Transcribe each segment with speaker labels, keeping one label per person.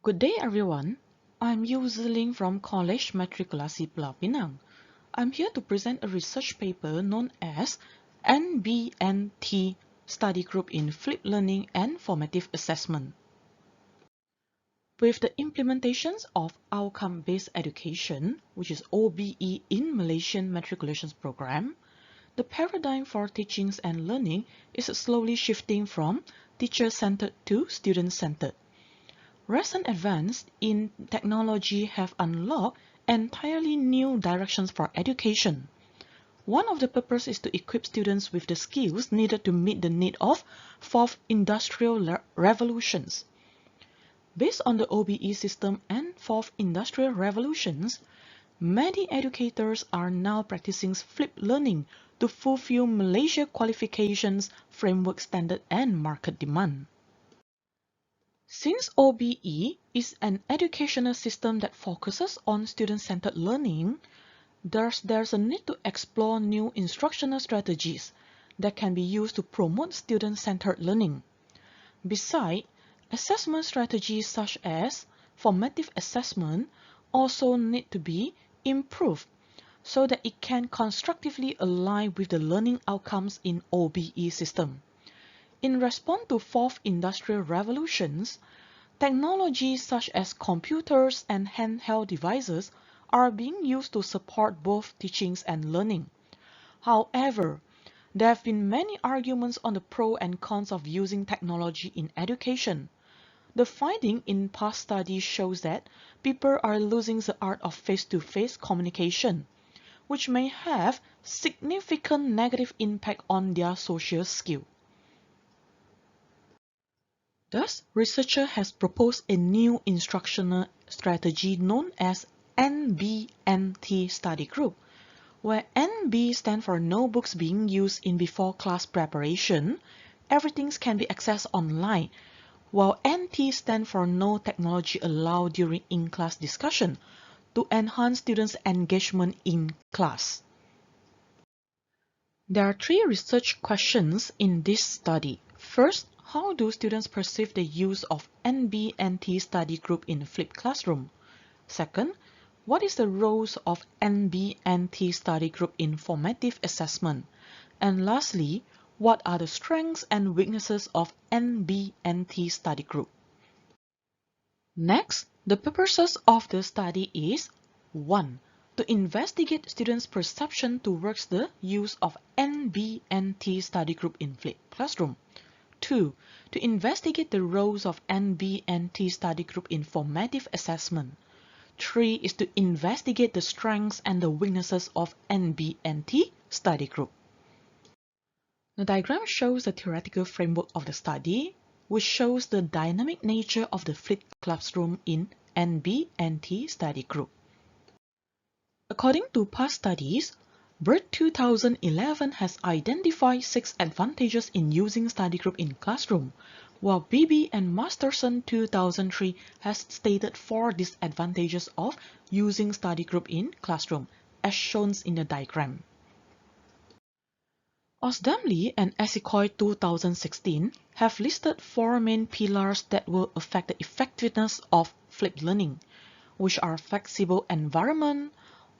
Speaker 1: Good day, everyone. I'm Yu Ziling from College Matrikulasi Pulau Pinang. I'm here to present a research paper known as NBNT Study Group in Flipped Learning and Formative Assessment. With the implementations of outcome-based education, which is OBE in Malaysian Matriculations Program, the paradigm for teachings and learning is slowly shifting from teacher-centered to student-centered. Recent advances in technology have unlocked entirely new directions for education. One of the purposes is to equip students with the skills needed to meet the need of fourth industrial revolutions. Based on the OBE system and fourth industrial revolutions, many educators are now practicing flipped learning to fulfill Malaysia qualifications, framework standard and market demand. Since OBE is an educational system that focuses on student-centered learning, there's a need to explore new instructional strategies that can be used to promote student-centered learning. Besides, assessment strategies such as formative assessment also need to be improved so that it can constructively align with the learning outcomes in OBE system. In response to fourth industrial revolutions, technologies such as computers and handheld devices are being used to support both teachings and learning. However, there have been many arguments on the pros and cons of using technology in education. The finding in past studies shows that people are losing the art of face-to-face communication, which may have significant negative impact on their social skill. Thus, researcher has proposed a new instructional strategy known as NBNT study group, where NB stands for no books being used in before class preparation, everything can be accessed online, while NT stands for no technology allowed during in-class discussion to enhance students' engagement in class. There are three research questions in this study. First, how do students perceive the use of NBNT study group in flipped classroom? Second, what is the roles of NBNT study group in formative assessment? And lastly, what are the strengths and weaknesses of NBNT study group? Next, the purposes of the study is 1. To investigate students' perception towards the use of NBNT study group in flipped classroom. 2. To investigate the roles of NBNT study group in formative assessment. 3 is to investigate the strengths and the weaknesses of NBNT study group. The diagram shows the theoretical framework of the study, which shows the dynamic nature of the flipped classroom in NBNT study group. According to past studies, BERT 2011 has identified 6 advantages in using study group in classroom, while Beebe and Masterson 2003 has stated 4 disadvantages of using study group in classroom, as shown in the diagram. Osdemli and Esikoy 2016 have listed 4 main pillars that will affect the effectiveness of flipped learning, which are flexible environment,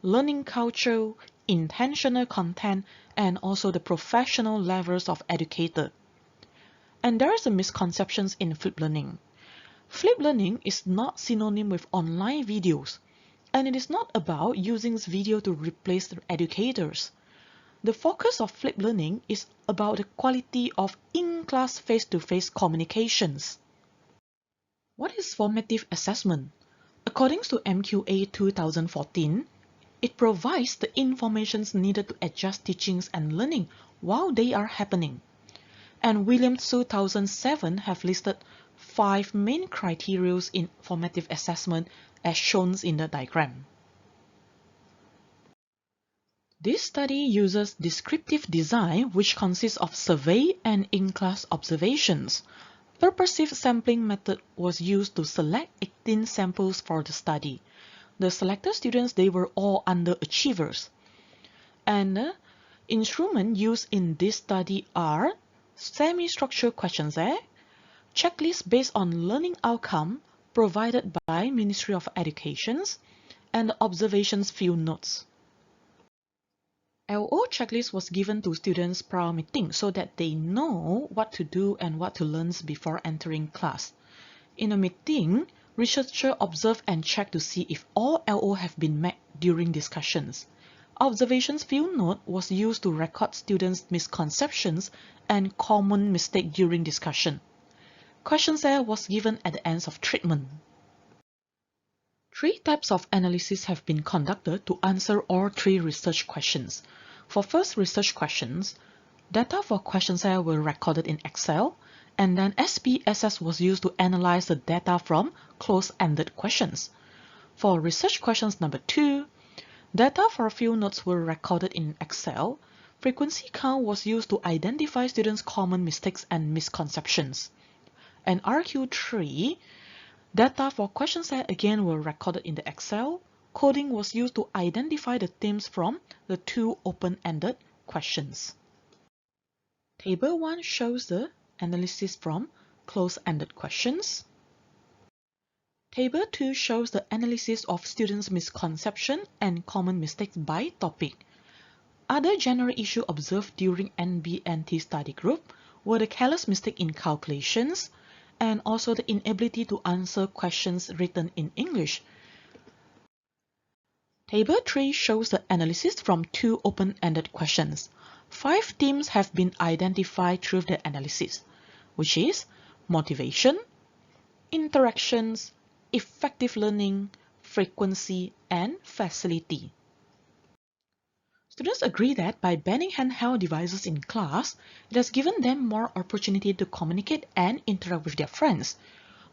Speaker 1: learning culture, intentional content, and also the professional levels of educator. And there is a misconception in flipped learning. Flipped learning is not synonym with online videos, and it is not about using video to replace the educators. The focus of flipped learning is about the quality of in-class face-to-face communications. What is formative assessment? According to MQA 2014, it provides the information needed to adjust teachings and learning while they are happening. And Williams 2007 have listed 5 main criteria in formative assessment as shown in the diagram. This study uses descriptive design, which consists of survey and in-class observations. Purposive sampling method was used to select 18 samples for the study. The selected students, they were all underachievers. And the instruments used in this study are semi-structured questionnaire, checklists based on learning outcome, provided by Ministry of Education, and the observations field notes. LO checklist was given to students prior meeting so that they know what to do and what to learn before entering class. In a meeting, researchers observe and check to see if all LO have been met during discussions. Observations field note was used to record students' misconceptions and common mistakes during discussion. Questionnaire was given at the end of treatment. 3 types of analysis have been conducted to answer all 3 research questions. For first research questions, data for questionnaire were recorded in Excel, and then SPSS was used to analyze the data from closed-ended questions. For research questions number 2, data for field notes were recorded in Excel. Frequency count was used to identify students' common mistakes and misconceptions. And RQ3, data for questionnaire again were recorded in the Excel. Coding was used to identify the themes from the 2 open-ended questions. Table 1 shows the analysis from closed-ended questions. Table 2 shows the analysis of students' misconception and common mistakes by topic. Other general issues observed during NBNT study group were the careless mistake in calculations and also the inability to answer questions written in English. Table 3 shows the analysis from 2 open-ended questions. 5 themes have been identified through the analysis, which is motivation, interactions, effective learning, frequency, and facility. Students agree that by banning handheld devices in class, it has given them more opportunity to communicate and interact with their friends.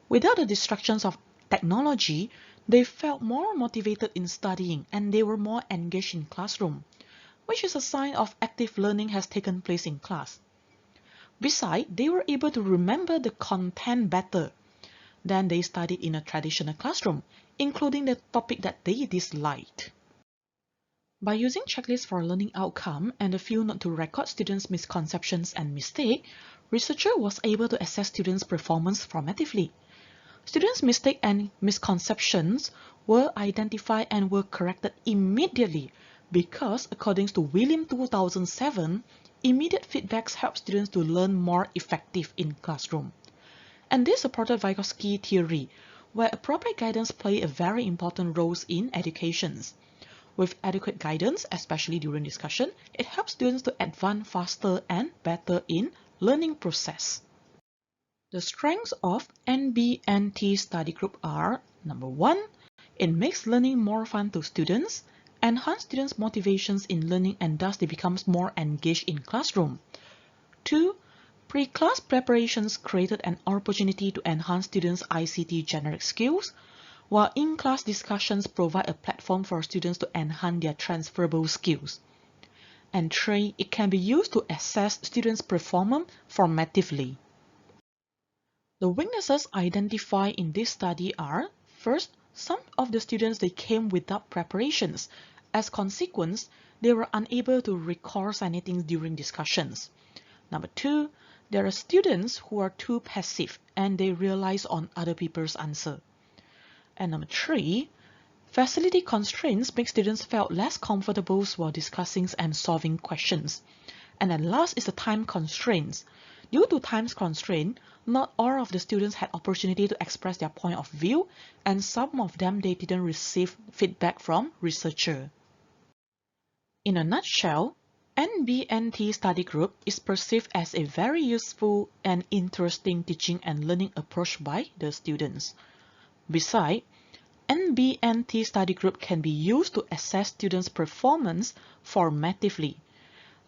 Speaker 1: Without the distractions of technology, they felt more motivated in studying and they were more engaged in classroom, which is a sign of active learning has taken place in class. Besides, they were able to remember the content better than they studied in a traditional classroom, including the topic that they disliked. By using checklists for learning outcome and a field note to record students' misconceptions and mistakes, researcher was able to assess students' performance formatively. Students' mistakes and misconceptions were identified and were corrected immediately because, according to William 2007, immediate feedbacks help students to learn more effective in classroom. And this supported Vygotsky theory, where appropriate guidance play a very important role in education. With adequate guidance, especially during discussion, it helps students to advance faster and better in learning process. The strengths of NBNT study group are: number 1, it makes learning more fun to students, enhance students' motivations in learning and thus they become more engaged in classroom. 2, pre-class preparations created an opportunity to enhance students' ICT generic skills, while in-class discussions provide a platform for students to enhance their transferable skills. And 3, it can be used to assess students' performance formatively. The weaknesses identified in this study are: first, some of the students they came without preparations. As consequence, they were unable to recall anything during discussions. Number 2, there are students who are too passive and they rely on other people's answer. And number 3, facility constraints make students feel less comfortable while discussing and solving questions. And at last is the time constraints. Due to time constraint, not all of the students had opportunity to express their point of view, and some of them they didn't receive feedback from researcher. In a nutshell, NBNT study group is perceived as a very useful and interesting teaching and learning approach by the students. Besides, NBNT study group can be used to assess students' performance formatively.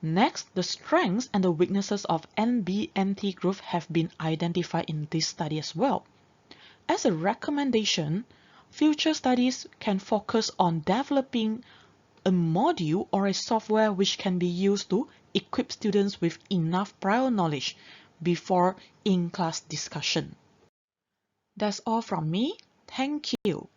Speaker 1: Next, the strengths and the weaknesses of NBNT group have been identified in this study as well. As a recommendation, future studies can focus on developing a module or a software which can be used to equip students with enough prior knowledge before in-class discussion. That's all from me. Thank you.